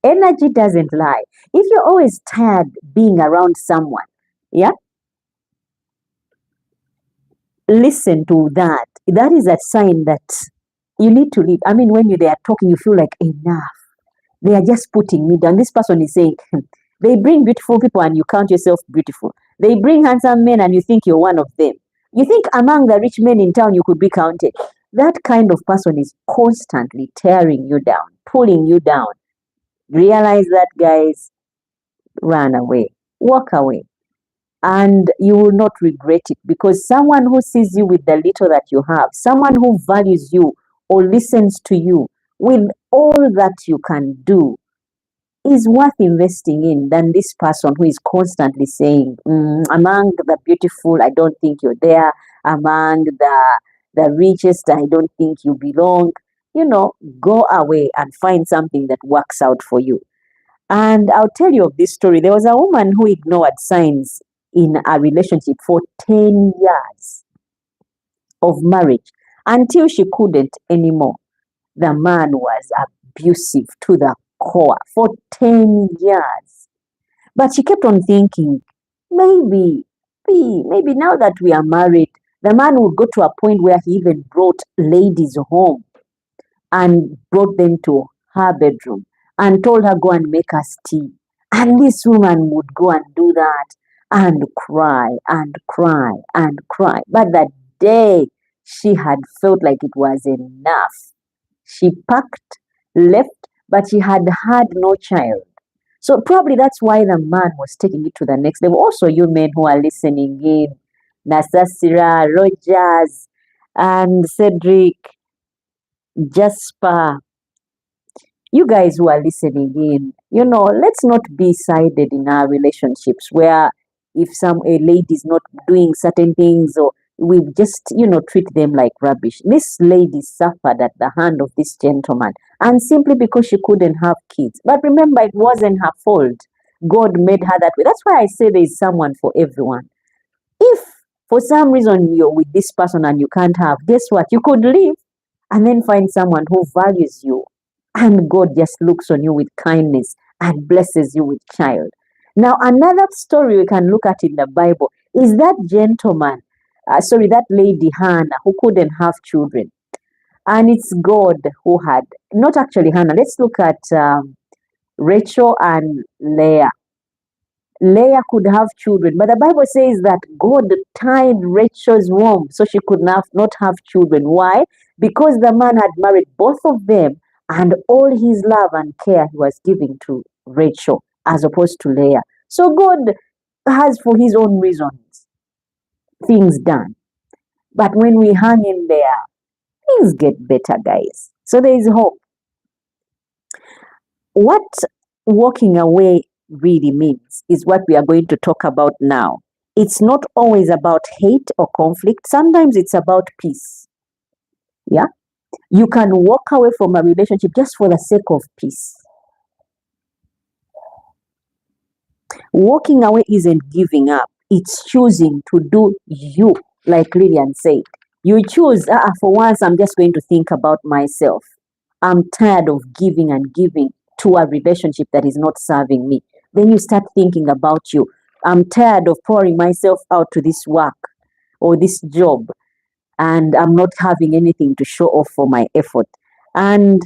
Energy doesn't lie. If you're always tired being around someone, yeah, listen to that. That is a sign that you need to leave. I mean, when they are talking, you feel like enough. They are just putting me down. This person is saying, they bring beautiful people and you count yourself beautiful. They bring handsome men and you think you're one of them. You think among the rich men in town you could be counted. That kind of person is constantly tearing you down, pulling you down. Realize that, guys. Run away, walk away, and you will not regret it, because someone who sees you with the little that you have, someone who values you or listens to you with all that you can do, is worth investing in than this person who is constantly saying, among the beautiful, I don't think you're there. Among the richest, I don't think you belong. Go away and find something that works out for you. And I'll tell you of this story. There was a woman who ignored signs in a relationship for 10 years of marriage until she couldn't anymore. The man was abusive to the core for 10 years. But she kept on thinking, maybe now that we are married, the man will go to a point where he even brought ladies home and brought them to her bedroom and told her, go and make us tea. And this woman would go and do that and cry and cry and cry. But that day she had felt like it was enough. She packed, left, but she had had no child. So probably that's why the man was taking it to the next level. Also, you men who are listening in, Nasasira, Rogers, and Cedric, Jasper, you guys who are listening in, let's not be sided in our relationships where if a lady is not doing certain things, or we just, treat them like rubbish. This lady suffered at the hand of this gentleman, and simply because she couldn't have kids. But remember, it wasn't her fault. God made her that way. That's why I say there is someone for everyone. If for some reason you're with this person and you can't have, guess what? You could leave and then find someone who values you. And God just looks on you with kindness and blesses you with child. Now, another story we can look at in the Bible is that gentleman, that lady Hannah, who couldn't have children. And it's God who had, not actually Hannah. Let's look at Rachel and Leah. Leah could have children, but the Bible says that God tied Rachel's womb so she could not have children. Why? Because the man had married both of them, and all his love and care he was giving to Rachel as opposed to Leah. So God has, for his own reasons, things done. But when we hang in there, things get better, guys. So there is hope. What walking away really means is what we are going to talk about now. It's not always about hate or conflict. Sometimes it's about peace. Yeah? You can walk away from a relationship just for the sake of peace. Walking away isn't giving up. It's choosing to do you, like Lillian said. You choose, for once, I'm just going to think about myself. I'm tired of giving and giving to a relationship that is not serving me. Then you start thinking about you. I'm tired of pouring myself out to this work or this job, and I'm not having anything to show off for my effort. And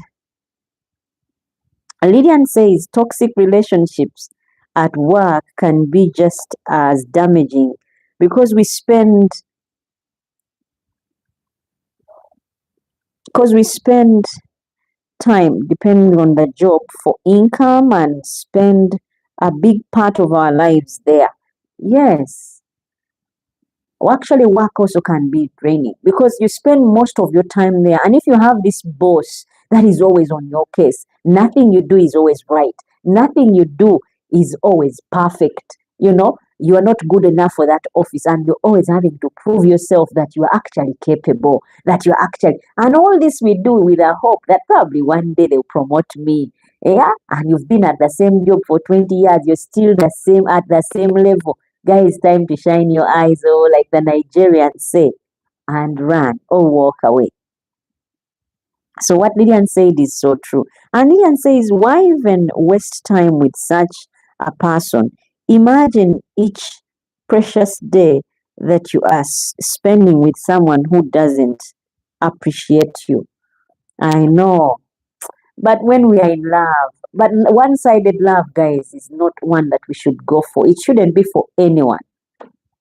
Lillian says toxic relationships at work can be just as damaging because we spend time depending on the job for income and spend a big part of our lives there. Yes. Actually, work also can be draining because you spend most of your time there. And if you have this boss that is always on your case, nothing you do is always right. Nothing you do is always perfect. You are not good enough for that office, and you're always having to prove yourself that you are actually capable, and all this we do with a hope that probably one day they'll promote me. Yeah, and you've been at the same job for 20 years, you're still at the same level. Guys, time to shine your eyes, like the Nigerians say, and run or walk away. So what Lillian said is so true. And Lillian says, why even waste time with such a person? Imagine each precious day that you are spending with someone who doesn't appreciate you. I know. But when we are in love, but one-sided love, guys, is not one that we should go for. It shouldn't be for anyone.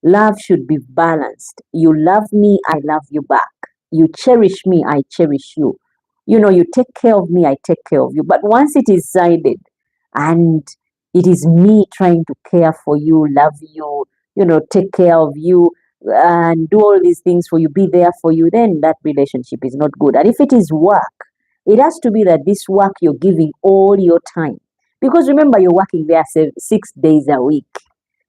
Love should be balanced. You love me, I love you back. You cherish me, I cherish you. You know, you take care of me, I take care of you. But once it is sided and it is me trying to care for you, love you, take care of you and do all these things for you, be there for you, then that relationship is not good. And if it is work, it has to be that this work you're giving all your time. Because remember, you're working there 6 days a week.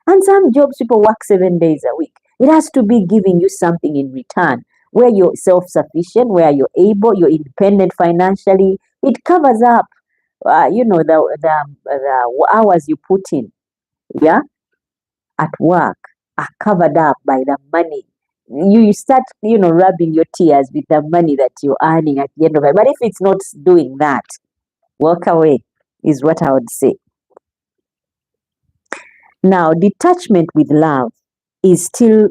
And some jobs people work 7 days a week. It has to be giving you something in return, where you're self-sufficient, where you're able, you're independent financially. It covers up, the hours you put in, yeah, at work are covered up by the money. You start, rubbing your tears with the money that you're earning at the end of it. But if it's not doing that, walk away is what I would say. Now, detachment with love is still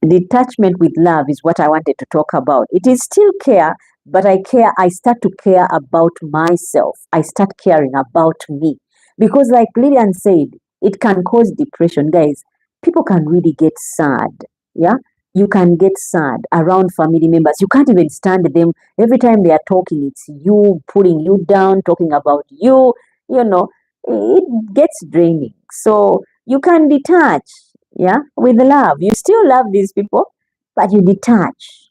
detachment with love is what I wanted to talk about. It is still care, but I start to care about myself. I start caring about me. Because like Lillian said, it can cause depression. Guys, people can really get sad. Yeah? You can get sad around family members. You can't even stand them. Every time they are talking, it's you putting you down, talking about you. It gets draining. So you can detach, yeah, with love. You still love these people, but you detach.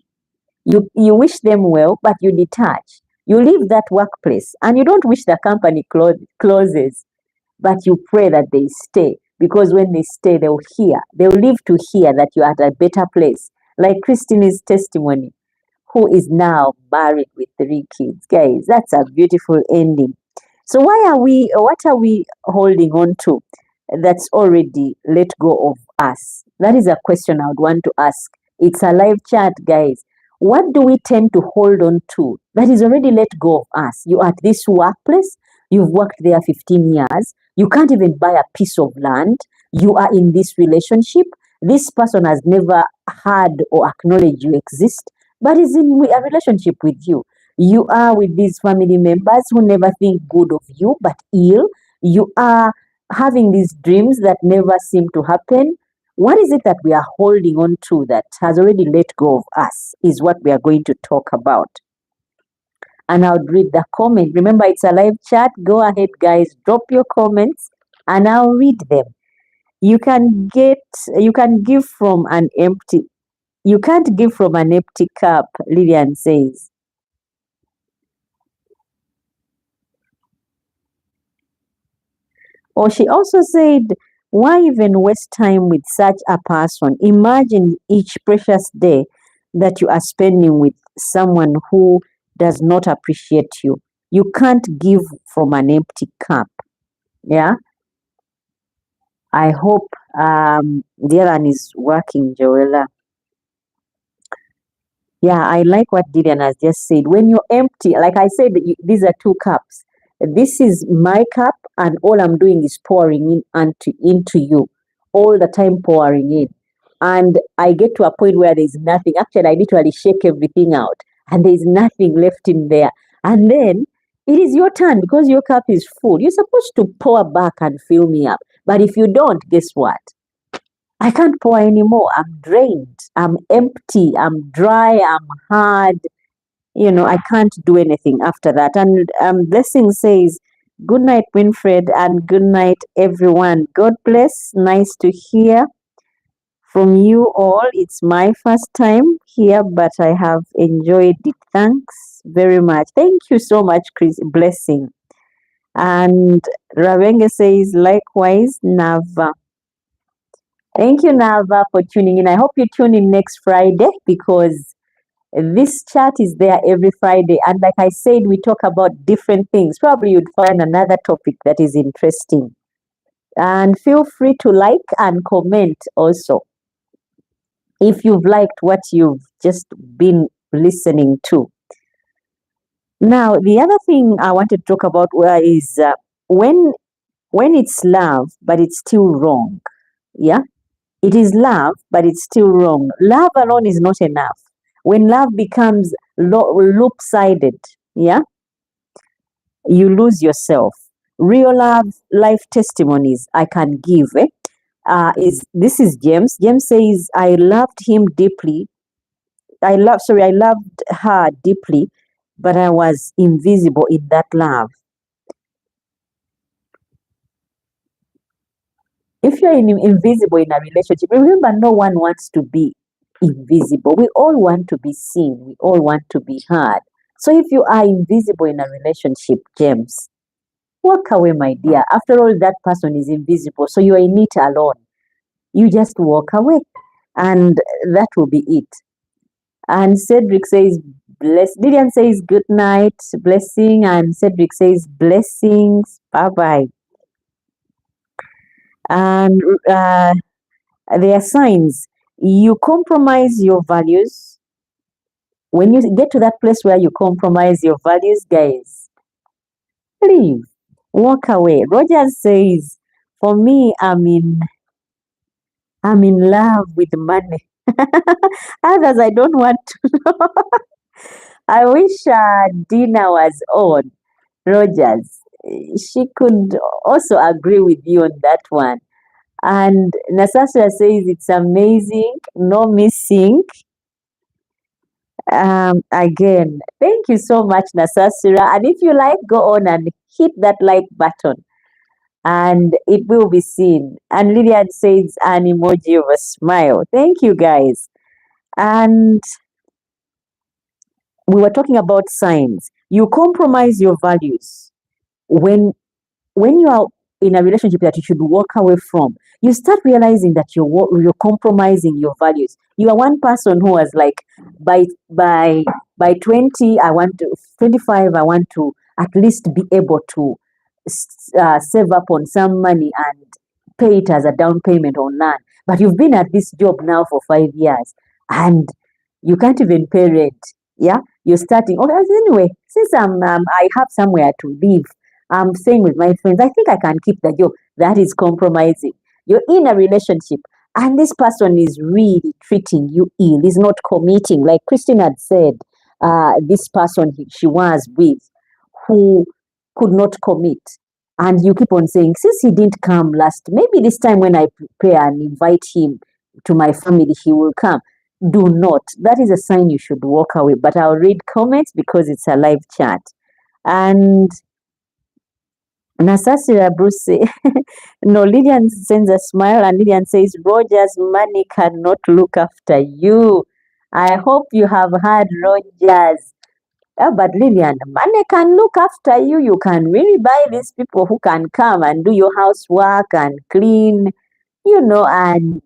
You wish them well, but you detach. You leave that workplace and you don't wish the company closes, but you pray that they stay, because when they stay, they'll live to hear that you're at a better place. Like Christine's testimony, who is now married with 3 kids. Guys, that's a beautiful ending. So what are we holding on to that's already let go of us? That is a question I would want to ask. It's a live chat, guys. What do we tend to hold on to that is already let go of us? You are at this workplace, you've worked there 15 years, you can't even buy a piece of land, you are in this relationship, this person has never heard or acknowledged you exist, but is in a relationship with you. You are with these family members who never think good of you but ill. You are having these dreams that never seem to happen. What is it that we are holding on to that has already let go of us is what we are going to talk about. And I'll read the comment. Remember, it's a live chat. Go ahead, guys, drop your comments and I'll read them. You can give from an empty, you can't give from an empty cup, Lillian says. Or she also said, why even waste time with such a person? Imagine each precious day that you are spending with someone who does not appreciate you. You can't give from an empty cup. Yeah. I hope the other one is working, Joella. Yeah, I like what Dillian has just said. When you're empty, like I said, these are 2 cups. This is my cup, and all I'm doing is pouring into you, all the time pouring in. And I get to a point where there's nothing. Actually, I literally shake everything out, and there's nothing left in there. And then it is your turn because your cup is full. You're supposed to pour back and fill me up. But if you don't, guess what? I can't pour anymore. I'm drained. I'm empty. I'm dry. I'm hard. I can't do anything after that. And Blessing says, good night, Winfred, and good night, everyone. God bless. Nice to hear from you all. It's my first time here, but I have enjoyed it. Thanks very much. Thank you so much, Chris. Blessing. And Ravenge says, likewise, Nava. Thank you, Nava, for tuning in. I hope you tune in next Friday because this chat is there every Friday. And like I said, we talk about different things. Probably you'd find another topic that is interesting. And feel free to like and comment also. if you've liked what you've just been listening to. Now, the other thing I want to talk about is when it's love, but it's still wrong. Yeah, it is love, but it's still wrong. Love alone is not enough. When love becomes loop-sided, yeah, you lose yourself. Real love life testimonies I can give is this is James. James says, I loved him deeply. I loved her deeply, but I was invisible in that love. If you're invisible in a relationship, remember no one wants to be invisible. We all want to be seen. We all want to be heard. So if you are invisible in a relationship, James, walk away, my dear. After all, that person is invisible. So you're in it alone. You just walk away. And that will be it. And Cedric says, bless. Lillian says, good night, blessing. And Cedric says, blessings. Bye bye. And there are signs. You compromise your values. When you get to that place where you compromise your values, guys, leave. Walk away. Rogers says, for me, I'm in love with money. Others, I don't want to know. I wish Dina was on. Rogers. She could also agree with you on that one. And Nasasha says it's amazing, no missing. Again, thank you so much, Nasasira. And if you like, go on and hit that like button and it will be seen. And Lillian says an emoji of a smile. Thank you, guys. And we were talking about signs. You compromise your values when you are in a relationship that you should walk away from. You start realizing that you're compromising your values. You are one person who was like, by 20, I want to 25, I want to at least be able to save up on some money and pay it as a down payment on land. But you've been at this job now for 5 years and you can't even pay rent. Yeah, you're starting. Okay, anyway, since I have somewhere to live, I'm staying with my friends. I think I can keep the job. That is compromising. You're in a relationship and this person is really treating you ill, is not committing. Like Christine had said, this person she was with who could not commit. And you keep on saying, since he didn't come last, maybe this time when I prepare and invite him to my family, he will come. Do not. That is a sign you should walk away. But I'll read comments because it's a live chat. And Nasasira Bruce, no, Lillian sends a smile and Lillian says, Roger's money cannot look after you. I hope you have heard Rogers. But Lillian, money can look after you. You can really buy these people who can come and do your housework and clean, and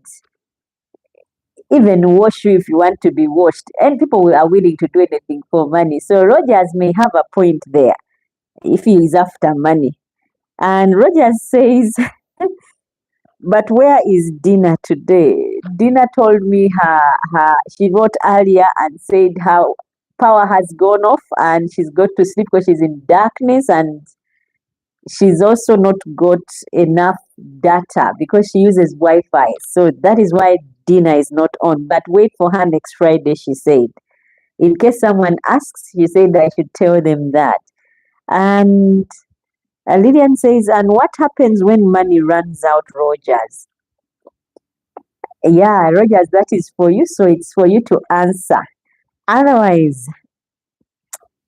even wash you if you want to be washed. And people are willing to do anything for money. So Rogers may have a point there if he is after money. And Rogers says, but where is Dina today? Dina told me she wrote earlier and said how power has gone off and she's got to sleep because she's in darkness and she's also not got enough data because she uses Wi-Fi. So that is why Dina is not on. But wait for her next Friday, she said. In case someone asks, she said I should tell them that. And Lillian says, and what happens when money runs out, Rogers? Yeah, Rogers, that is for you. So it's for you to answer. Otherwise,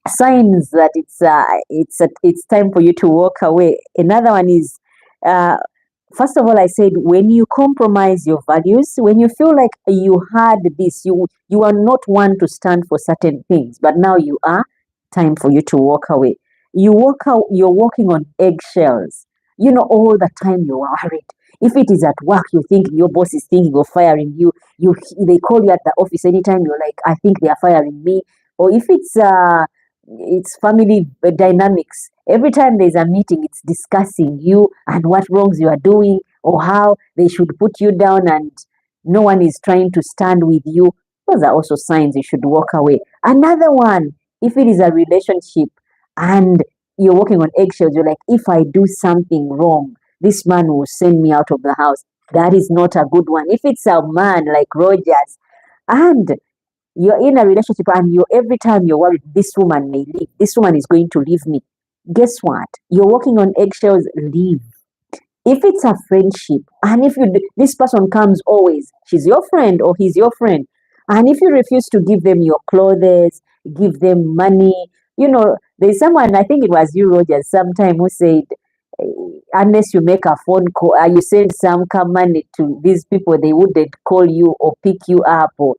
signs that it's time for you to walk away. Another one is, first of all, I said when you compromise your values, when you feel like you had this, you are not one to stand for certain things, but now you are. Time for you to walk away. You're walking on eggshells. All the time you're worried. If it is at work, you think your boss is thinking of firing you. They call you at the office anytime. You're like, I think they are firing me. Or if it's family dynamics. Every time there's a meeting, it's discussing you and what wrongs you are doing or how they should put you down and no one is trying to stand with you, those are also signs you should walk away. Another one, if it is a relationship and you're walking on eggshells, you're like, if I do something wrong, this man will send me out of the house. That is not a good one. If it's a man like Rogers and you're in a relationship and you every time you're worried, this woman may leave, this woman is going to leave me. Guess what? You're walking on eggshells, leave. If it's a friendship, and if this person comes always, she's your friend or he's your friend, and if you refuse to give them your clothes, give them money, there's someone, I think it was you, Rogers, sometime who said, eh, unless you make a phone call, you send some money to these people, they wouldn't call you or pick you up or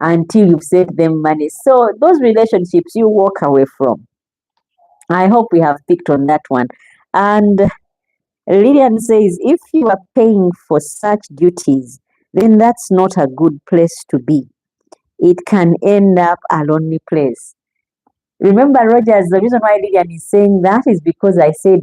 until you've sent them money. So those relationships you walk away from. I hope we have picked on that one. And Lillian says, if you are paying for such duties, then that's not a good place to be. It can end up a lonely place. Remember, Rogers, the reason why Lillian is saying that is because I said,